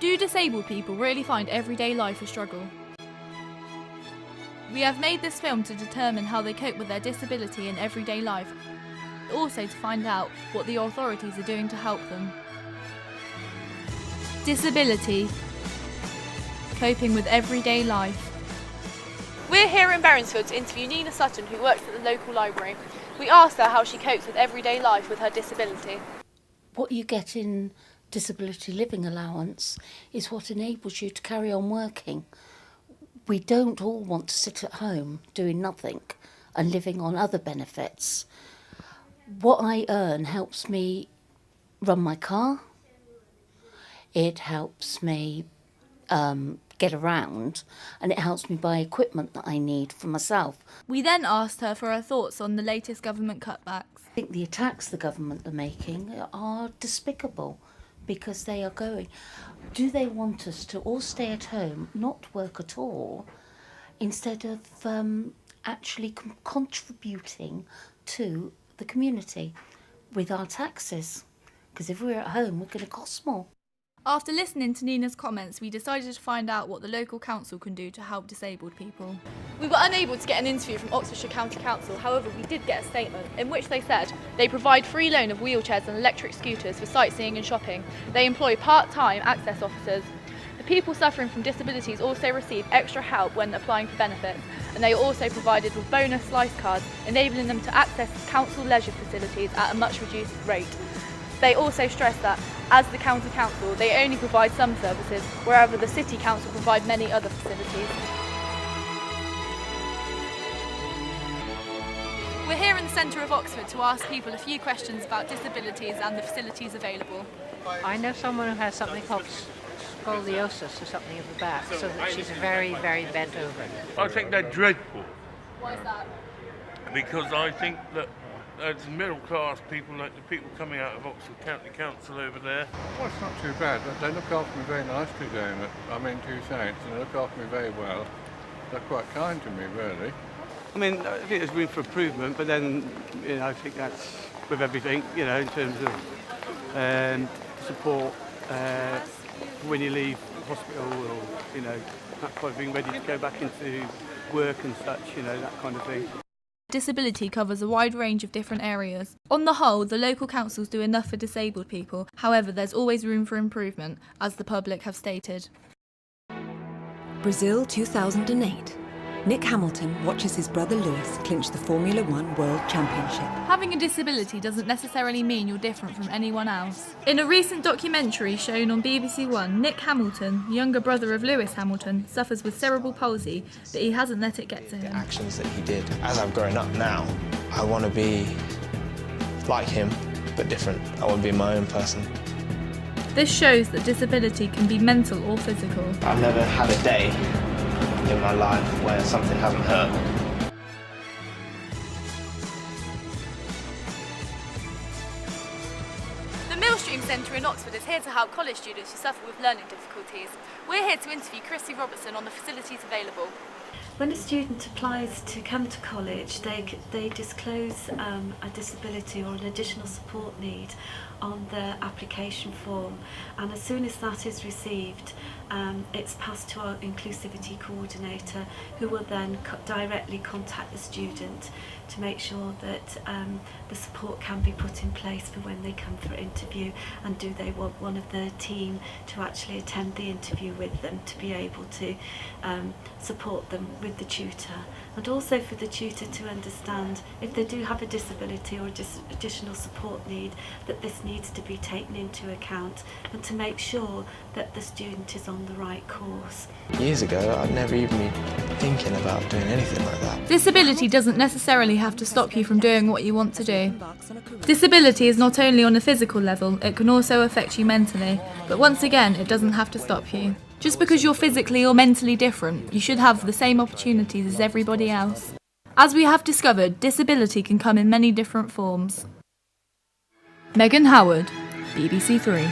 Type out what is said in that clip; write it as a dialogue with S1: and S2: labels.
S1: Do disabled people really find everyday life a struggle? We have made this film to determine how they cope with their disability in everyday life, also to find out what the authorities are doing to help them. Disability. Coping with everyday life. We're here in Berensfield to interview Nina Sutton, who works at the local library. We asked her how she copes with everyday life with her disability.
S2: What you get in disability living allowance is what enables you to carry on working. We don't all want to sit at home doing nothing and living on other benefits. What I earn helps me run my car. It helps me get around, and it helps me buy equipment that I need for myself.
S1: We then asked her for her thoughts on the latest government cutbacks.
S2: I think the attacks the government are making are despicable, because they are going. Do they want us to all stay at home, not work at all, instead of actually contributing to the community with our taxes? Because if we're at home, we're going to cost more.
S1: After listening to Nina's comments, we decided to find out what the local council can do to help disabled people. We were unable to get an interview from Oxfordshire County Council, however we did get a statement in which they said they provide free loan of wheelchairs and electric scooters for sightseeing and shopping. They employ part-time access officers. The people suffering from disabilities also receive extra help when applying for benefits, and they are also provided with bonus slice cards, enabling them to access council leisure facilities at a much reduced rate. They also stress that, as the county council, they only provide some services, wherever the city council provide many other facilities. We're here in the centre of Oxford to ask people a few questions about disabilities and the facilities available.
S3: I know someone who has something called scoliosis or something of the back, so that she's very, very bent over.
S4: I think they're dreadful.
S1: Why is that?
S4: Because I think that as middle class people, like the people coming out of Oxford County Council over there.
S5: Well, it's not too bad. They look after me very nicely down it. I'm in Two Saints and they look after me very well. They're quite kind to me, really.
S6: I mean, I think there's room for improvement, but then, I think that's with everything, in terms of support when you leave hospital or, that kind of thing, ready to go back into work and such, that kind of thing.
S1: Disability covers a wide range of different areas. On the whole, the local councils do enough for disabled people. However, there's always room for improvement, as the public have stated.
S7: Brazil 2008. Nick Hamilton watches his brother Lewis clinch the Formula 1 World Championship.
S1: Having a disability doesn't necessarily mean you're different from anyone else. In a recent documentary shown on BBC One, Nick Hamilton, younger brother of Lewis Hamilton, suffers with cerebral palsy, but he hasn't let it get to him.
S8: The actions that he did. As I've grown up now, I want to be like him, but different. I want to be my own person.
S1: This shows that disability can be mental or physical.
S8: I've never had a day in my life where something hasn't hurt.
S1: The Millstream Centre in Oxford is here to help college students who suffer with learning difficulties. We're here to interview Chrissy Robertson on the facilities available.
S9: When a student applies to come to college, they disclose a disability or an additional support need on their application form, and as soon as that is received, it's passed to our inclusivity coordinator, who will then directly contact the student to make sure that the support can be put in place for when they come for interview, and do they want one of the team to actually attend the interview with them to be able to support them with the tutor, and also for the tutor to understand if they do have a disability or additional support need, that this needs to be taken into account, and to make sure that the student is on the right course.
S8: Years ago, I'd never even been thinking about doing anything like that.
S1: Disability doesn't necessarily have to stop you from doing what you want to do. Disability is not only on a physical level, it can also affect you mentally, but once again, it doesn't have to stop you. Just because you're physically or mentally different, you should have the same opportunities as everybody else. As we have discovered, disability can come in many different forms. Megan Howard, BBC 3.